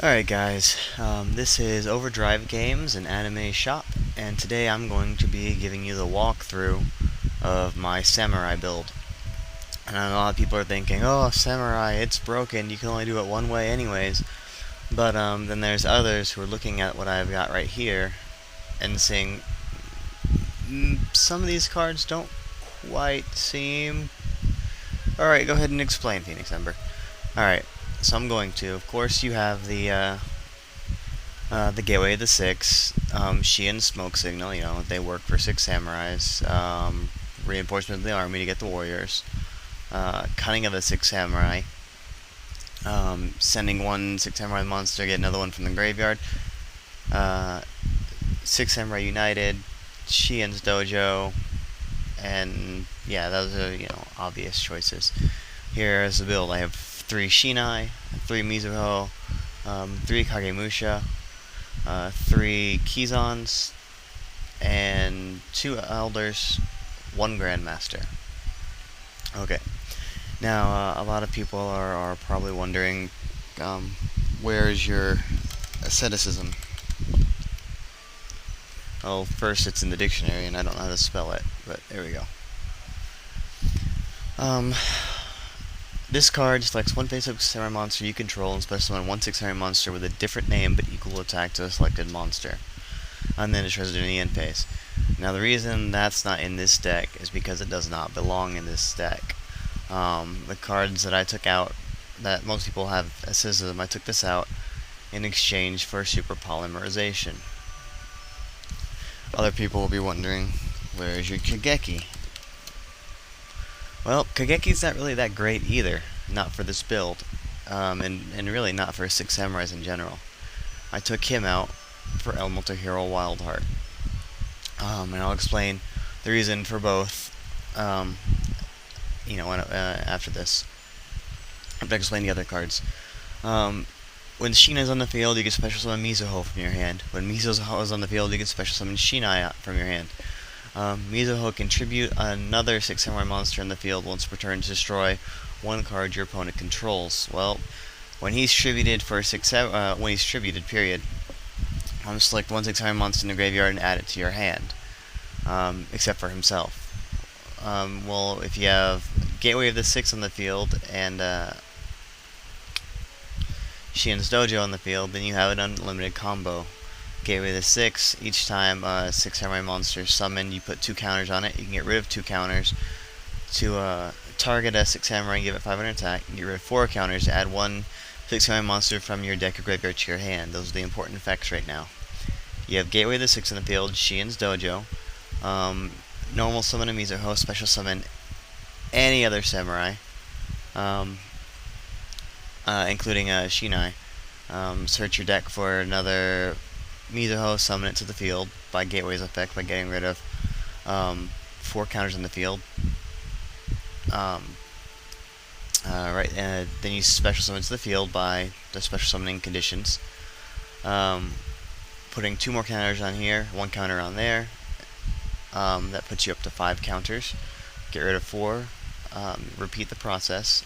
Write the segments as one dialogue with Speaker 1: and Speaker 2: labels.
Speaker 1: Alright guys, this is Overdrive Games, an anime shop, and today I'm going to be giving you the walkthrough of my Samurai build. And I know a lot of people are thinking, oh, Samurai, it's broken, you can only do it one way anyways. But then there's others who are looking at what I've got right here and saying, some of these cards don't quite seem... Alright, go ahead and explain, Phoenix Ember. Alright, so I'm going to. Of course, you have the Gateway of the Six, Sheehan Smoke Signal, they work for six samurais, reinforcement of the army to get the warriors, Cunning of the Six Samurai, sending one Six Samurai monster, get another one from the graveyard, Six Samurai United, Sheehan's Dojo, and yeah, those are, obvious choices. Here is the build. I have 3 Shinai, 3 Mizuho, 3 Kagemusha, 3 Kizons, and 2 Elders, 1 Grandmaster. Okay. Now, a lot of people are probably wondering, where's your asceticism? Well, first it's in the dictionary, and I don't know how to spell it, but there we go. This card selects one face up samurai monster you control and special summon one 6 samurai monster with a different name but equal attack to the selected monster. And then it destroys it in the end phase. Now the reason that's not in this deck is because it does not belong in this deck. The cards that I took out, that most people have asceticism, I took this out in exchange for super polymerization. Other people will be wondering, where is your Kageki? Well, Kageki's not really that great either, not for this build, and really not for 6 Samurais in general. I took him out for Elemental Hero Wildheart. And I'll explain the reason for both, after this. I'll explain the other cards. When Shina's on the field, you can special summon Mizuho from your hand. When Mizuho is on the field, you can special summon Shinai from your hand. Mizuho can tribute another 6 samurai monster in the field once per turn to destroy one card your opponent controls. Well, when he's tributed for period, select one 6 samurai monster in the graveyard and add it to your hand, except for himself. Well, if you have Gateway of the Six on the field and Sheehan's Dojo on the field, then you have an unlimited combo. Gateway of the Six, each time a 6 samurai monster is summoned, you put 2 counters on it. You can get rid of 2 counters to target a 6 samurai and give it 500 attack. You can get rid of 4 counters to add 1 6 samurai monster from your deck or graveyard to your hand. Those are the important effects right now. You have Gateway of the Six in the field, Sheehan's Dojo, normal summon a Mizuho, special summon any other samurai, including Shinai. Search your deck for another Mizuho, summon it to the field by Gateway's effect by getting rid of 4 counters in the field. Then you special summon to the field by the special summoning conditions. Putting 2 more counters on here, 1 counter on there. That puts you up to 5 counters. Get rid of 4. Repeat the process.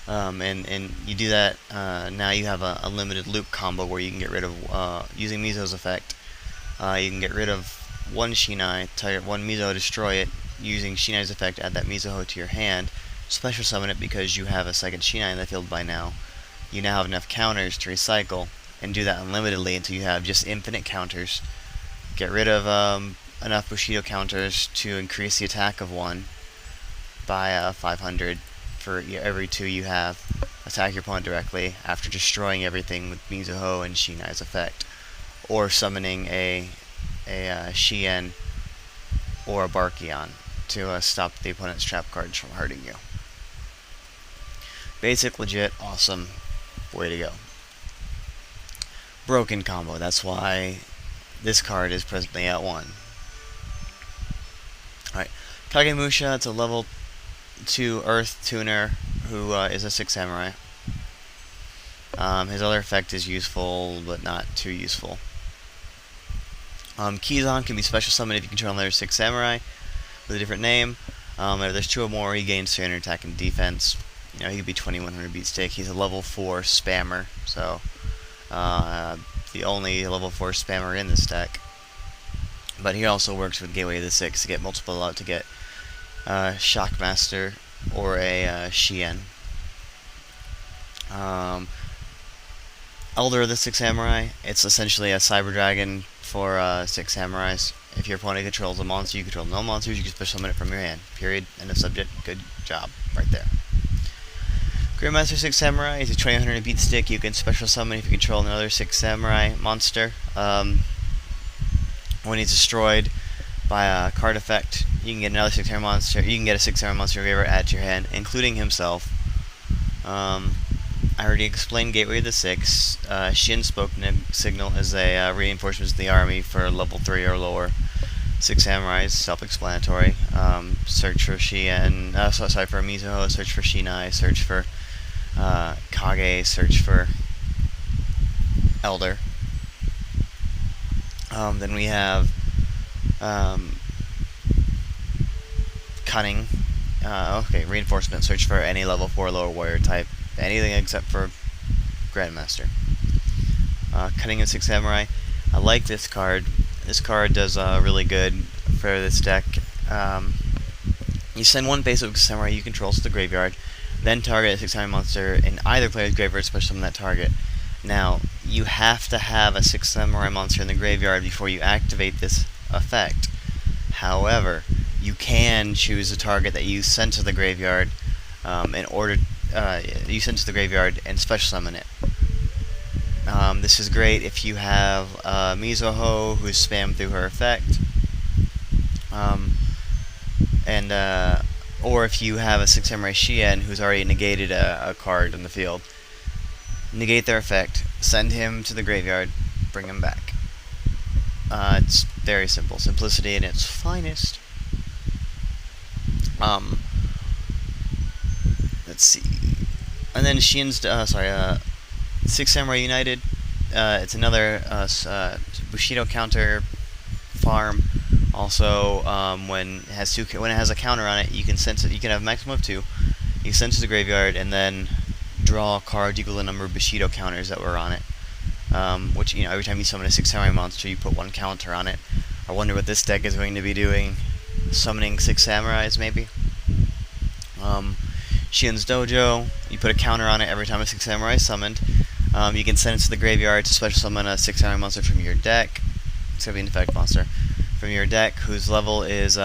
Speaker 1: And you do that, now you have a limited loop combo where you can get rid of, using Mizuho's effect, you can get rid of 1 Shinai, target 1 Mizuho, destroy it, using Shinai's effect, add that Mizuho to your hand, special summon it because you have a second Shinai in the field by now. You now have enough counters to recycle, and do that unlimitedly until you have just infinite counters. Get rid of enough Bushido counters to increase the attack of 1 by 500. For every 2 you have. Attack your opponent directly after destroying everything with Mizuho and Shinai's effect, or summoning a Shien or a Barkion to stop the opponent's trap cards from hurting you. Basic, legit, awesome, way to go. Broken combo, that's why this card is presently at 1. Alright, Kagemusha, it's a level 2 Earth Tuner who is a 6 samurai. His other effect is useful, but not too useful. Kizon can be special summoned if you control another 6 samurai with a different name. If there's 2 or more, he gains 300 attack and defense. he could be 2100 beat stick. He's a level 4 spammer, so the only level 4 spammer in this deck. But he also works with Gateway of the Six to get multiple out to get Shockmaster or a Shien. Elder of the Six Samurai. It's essentially a Cyber Dragon for 6 Samurais. If your opponent controls a monster, you control no monsters, you can special summon it from your hand. Period. End of subject. Good job. Right there. Grandmaster 6 Samurai is a 2000 beat stick. You can special summon if you control another 6 Samurai monster. When he's destroyed by a card effect, you can get another 6 Samurai monster. You can get a 6 Samurai monster favorite add to your hand, including himself. I already explained Gateway of the Six. Shin Spoken Signal is a reinforcement of the army for level 3 or lower. 6 Samurais, self-explanatory. Search for Shien, sorry, for Mizuho, search for Shinai, search for Kage, search for Elder. Then we have Cunning. Reinforcement, search for any level 4 lower warrior type. Anything except for Grandmaster. Cunning of 6 Samurai. I like this card. This card does really good for this deck. You send one basic Samurai you control to the graveyard, then target a 6 Samurai monster in either player's graveyard, special summon that target. Now, you have to have a 6 Samurai monster in the graveyard before you activate this effect. However, you can choose a target that you send to the graveyard you send to the graveyard and special summon it. This is great if you have Mizuho who's spammed through her effect, or if you have a 6 Samurai Shien who's already negated a card in the field. Negate their effect, send him to the graveyard, bring him back. It's very simple. Simplicity in its finest. Let's see. And then Shien's, 6 Samurai United. It's another Bushido counter farm. Also, when it has a counter on it, you can send it. You can have a maximum of 2. You send it to the graveyard and then draw a card equal to the number of Bushido counters that were on it. Which, every time you summon a 6 Samurai monster, you put 1 counter on it. I wonder what this deck is going to be doing. Summoning 6 Samurais, maybe. Shien's Dojo, you put a counter on it every time a 6 Samurai is summoned. You can send it to the graveyard to special summon a 6 Samurai monster from your deck. It's going to be an effect monster. From your deck, whose level is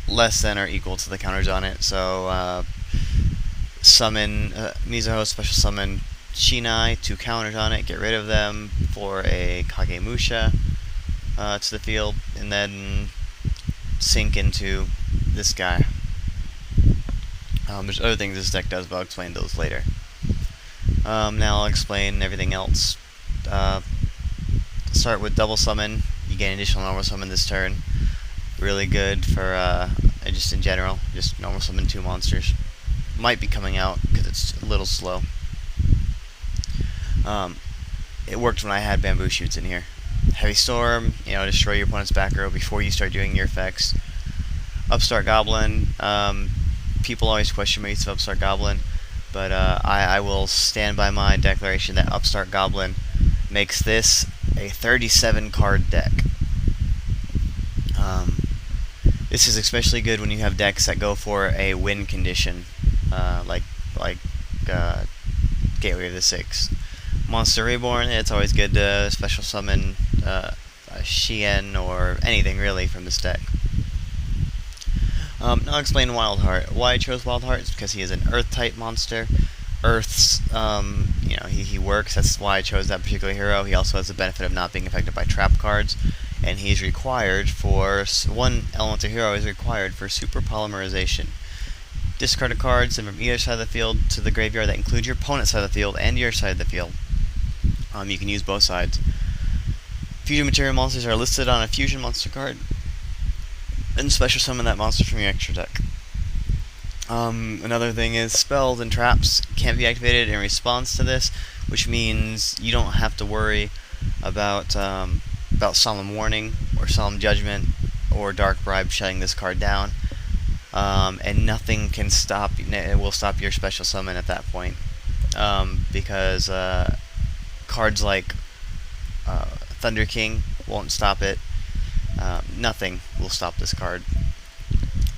Speaker 1: less than or equal to the counters on it. So, summon Mizuho, special summon Shinai, 2 counters on it, get rid of them for a Kagemusha to the field, and then sink into this guy. There's other things this deck does, but I'll explain those later. Now I'll explain everything else. Start with double summon. You gain additional normal summon this turn. Really good for just in general. Just normal summon 2 monsters. Might be coming out because it's a little slow. It worked when I had bamboo shoots in here. Heavy Storm, destroy your opponent's back row before you start doing your effects. Upstart Goblin. People always question my use of Upstart Goblin, but I will stand by my declaration that Upstart Goblin makes this a 37 card deck. This is especially good when you have decks that go for a win condition, like Gateway of the Six. Monster Reborn, it's always good to special summon a Shien or anything really from this deck. Now I'll explain Wildheart. Why I chose Wildheart is because he is an Earth-type monster. Earth's, he works. That's why I chose that particular hero. He also has the benefit of not being affected by trap cards, and he's required for one elemental hero is required for super polymerization. Discard a card, send from either side of the field to the graveyard. That includes your opponent's side of the field and your side of the field. You can use both sides. Fusion material monsters are listed on a fusion monster card, and special summon that monster from your extra deck. Another thing is spells and traps can't be activated in response to this, which means you don't have to worry about Solemn Warning or Solemn Judgment or Dark Bribe shutting this card down. and nothing can stop. It will stop your special summon at that point, because cards like Thunder King won't stop it. Nothing will stop this card,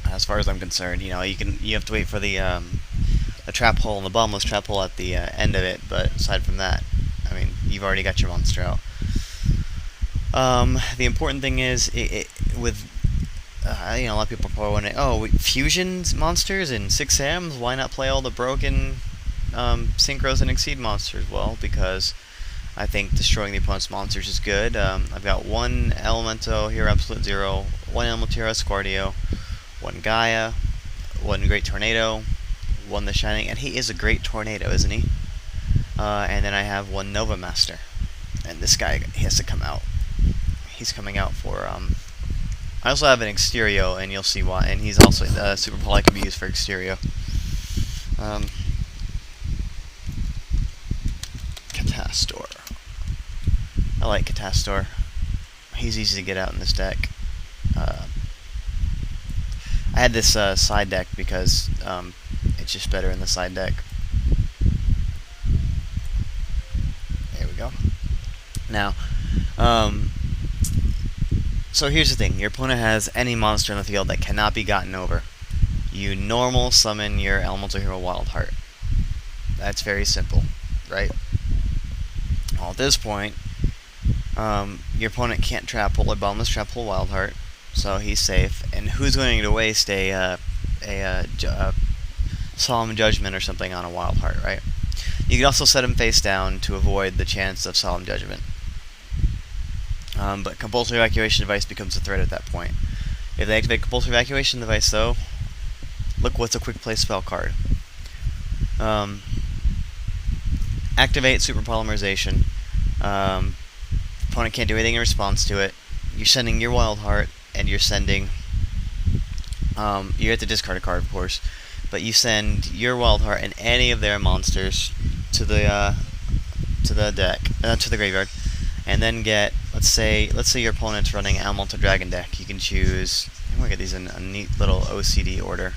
Speaker 1: as far as I'm concerned. You have to wait for the trap hole, and the bottomless trap hole at the end of it. But aside from that, I mean, you've already got your monster out. The important thing is, with a lot of people probably wondering, oh, fusions monsters and 6Ms, why not play all the broken synchros and exceed monsters? Well, because I think destroying the opponent's monsters is good. I've got one Elemento Hero Absolute Zero, one Elemento Hero Squardio, one Gaia, one Great Tornado, one The Shining, and he is a great tornado, isn't he? And then I have one Nova Master, and this guy, he has to come out. He's coming out for, I also have an Exterio, and you'll see why, and he's also, Super Poly can be used for Exterio. Catastor. I like Catastor. He's easy to get out in this deck. I had this side deck because it's just better in the side deck. There we go. Now, so here's the thing. Your opponent has any monster in the field that cannot be gotten over. You normal summon your Elemental Hero Wildheart. That's very simple, right? Well, at this point, your opponent can't trap hole or bottomless trap hole Wildheart, so he's safe. And who's going to waste a Solemn Judgment or something on a Wildheart, right? You can also set him face down to avoid the chance of Solemn Judgment. But Compulsory Evacuation Device becomes a threat at that point. If they activate Compulsory Evacuation Device, though, look what's a quick play spell card. Activate Super Polymerization. Opponent can't do anything in response to it. You're sending your Wildheart, and you're sending. You have to discard a card, of course, but you send your Wildheart and any of their monsters to the deck, to the graveyard, and then get. Let's say your opponent's running Elemental Dragon deck. You can choose. I'm gonna get these in a neat little OCD order.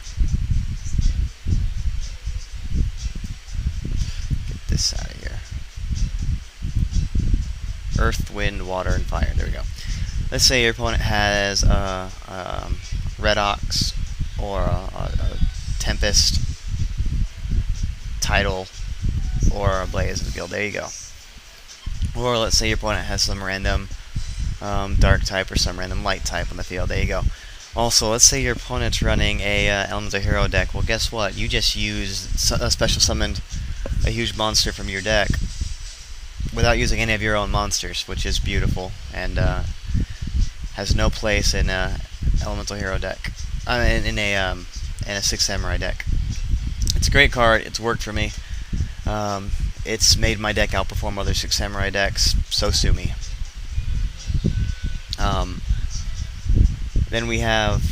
Speaker 1: Get this out of here. Earth, Wind, Water, and Fire. There we go. Let's say your opponent has Red Ox or a Tempest, Tidal, or a Blaze of the Guild. There you go. Or let's say your opponent has some random Dark type or some random Light type on the field. There you go. Also, let's say your opponent's running a Elemental Hero deck. Well, guess what? You just used special summoned a huge monster from your deck without using any of your own monsters, which is beautiful and has no place in a Elemental Hero deck. In a 6 Samurai deck. It's a great card. It's worked for me. It's made my deck outperform other 6 Samurai decks, so sue me. Then we have,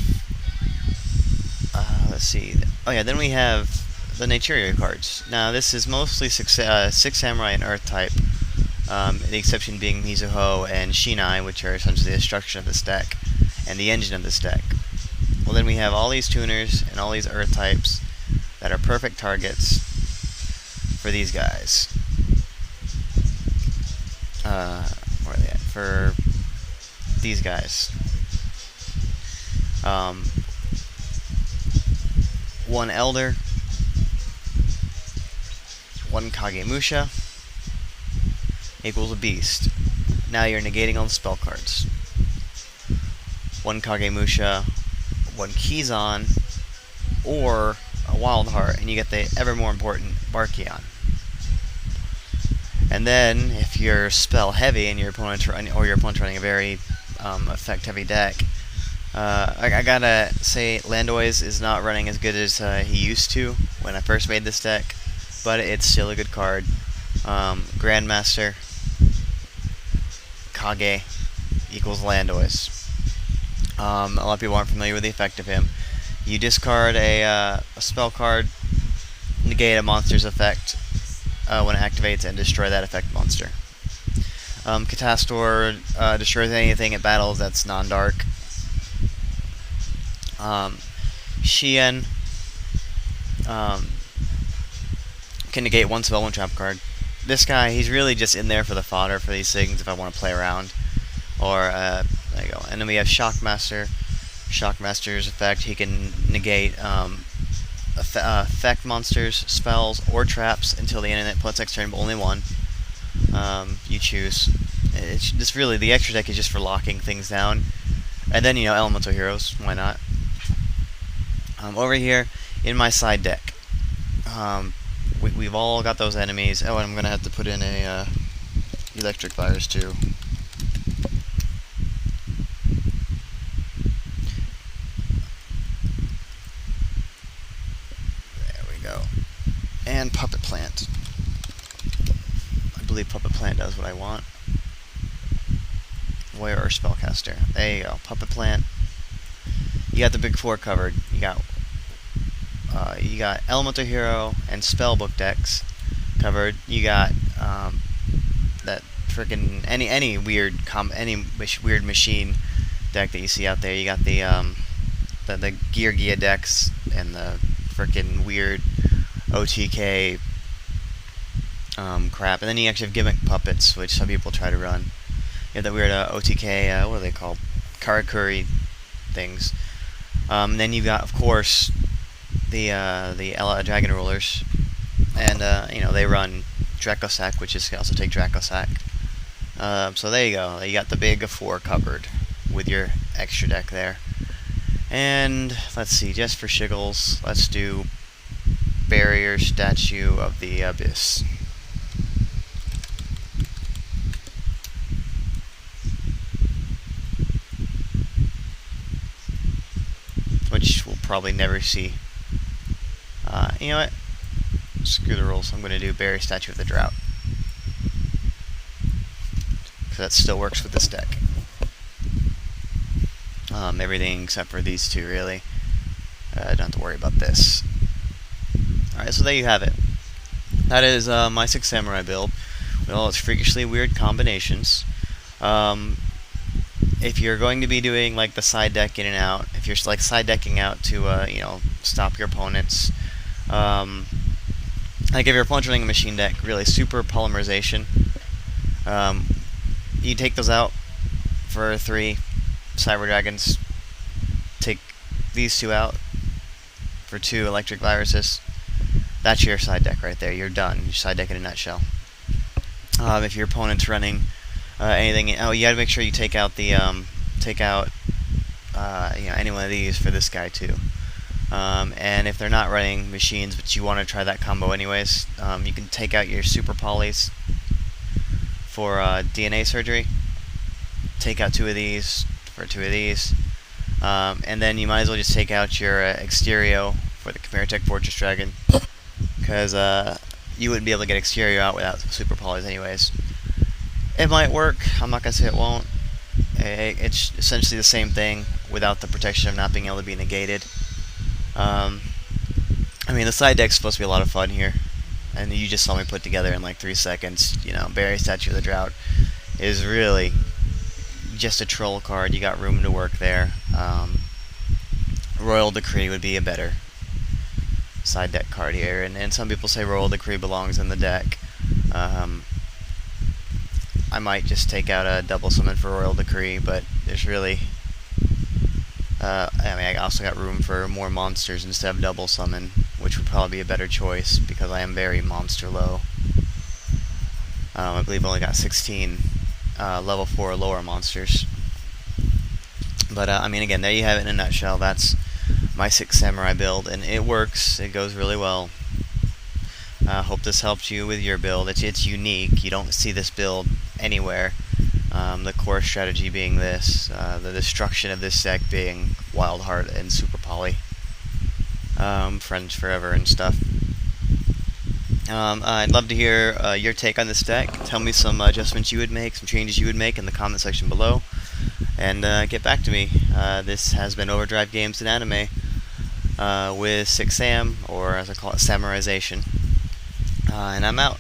Speaker 1: let's see, then we have the Naturia cards. Now this is mostly 6 Samurai and Earth type, the exception being Mizuho and Shinai, which are essentially the destruction of this deck, and the engine of this deck. Well, then we have all these tuners and all these Earth types that are perfect targets for these guys. Where are they at? For these guys. One Elder, one Kagemusha equals a Beast. Now you're negating all the spell cards. One Kagemusha, one Kizan, or a Wildheart, and you get the ever more important Barkion. And then, if you're spell heavy and your opponent's running a very effect heavy deck, I gotta say Landois is not running as good as he used to when I first made this deck, but it's still a good card. Grandmaster Kage equals Landois. A lot of people aren't familiar with the effect of him. You discard a spell card, negate a monster's effect when it activates, and destroy that effect monster. Catastor destroys anything it battles that's non-dark. Shien can negate one spell, one trap card. This guy, he's really just in there for the fodder for these things if I want to play around. Or, there you go. And then we have Shockmaster. Shockmaster's effect, he can negate effect monsters, spells, or traps until the end of it. Plus next turn, but only one. You choose. It's just really, the extra deck is just for locking things down. And then, Elemental Heroes, why not? Over here, in my side deck, we've all got those enemies. Oh, and I'm going to have to put in a Electric Virus, too. There we go. And Puppet Plant. I believe Puppet Plant does what I want. Warrior or Spellcaster. There you go. Puppet Plant. You got the big four covered. You got Elemental Hero and Spellbook decks covered. You got that frickin' any weird weird machine deck that you see out there. You got the Gear Gia decks and the frickin' weird OTK crap. And then you actually have gimmick puppets, which some people try to run. You have the weird OTK, what are they called? Karakuri things. Then you've got, of course, the Dragon Rulers, and they run Dracosac, which is can also take Dracosac. So there you go. You got the big four covered with your extra deck there. And let's see, just for shiggles, let's do Barrier Statue of the Abyss. Which we'll probably never see. You know what? Screw the rules. I'm going to do Barrier Statue of the Drought. Because that still works with this deck. Everything except for these two, really. I don't have to worry about this. Alright, so there you have it. That is my 6 Samurai build with all its freakishly weird combinations. If you're going to be doing like the side deck in and out, if you're like side decking out to stop your opponents, like if your opponent's running a machine deck, really super polymerization, you take those out for 3 Cyber Dragons, take these 2 out for 2 Electric Viruses. That's your side deck right there. You're done. Your side deck in a nutshell. If your opponent's running anything, you gotta make sure you take out the any one of these for this guy too. And if they're not running machines, but you want to try that combo anyways, you can take out your super polys for DNA surgery. Take out 2 of these for 2 of these, and then you might as well just take out your Exterio for the Chimera Tech Fortress Dragon, because you wouldn't be able to get Exterio out without super polys anyways. It might work. I'm not gonna say it won't. It's essentially the same thing without the protection of not being able to be negated. I mean, the side deck's supposed to be a lot of fun here, and you just saw me put together in like 3 seconds. Barrier Statue of the Drought is really just a troll card. You got room to work there. Royal Decree would be a better side deck card here, and some people say Royal Decree belongs in the deck. I might just take out a double summon for Royal Decree, but there's really I also got room for more monsters instead of double summon, which would probably be a better choice because I am very monster low. I believe I only got 16 level 4 or lower monsters. But I mean, again, there you have it in a nutshell. That's my 6 Samurai build, and it works. It goes really well. Hope this helps you with your build. It's unique. You don't see this build anywhere. The core strategy being this, the destruction of this deck being Wild Heart and Super Poly, Friends Forever and stuff. I'd love to hear your take on this deck. Tell me some adjustments you would make, some changes you would make in the comment section below, and get back to me. This has been Overdrive Games and Anime with 6 Sam, or as I call it, Samuraization. And I'm out.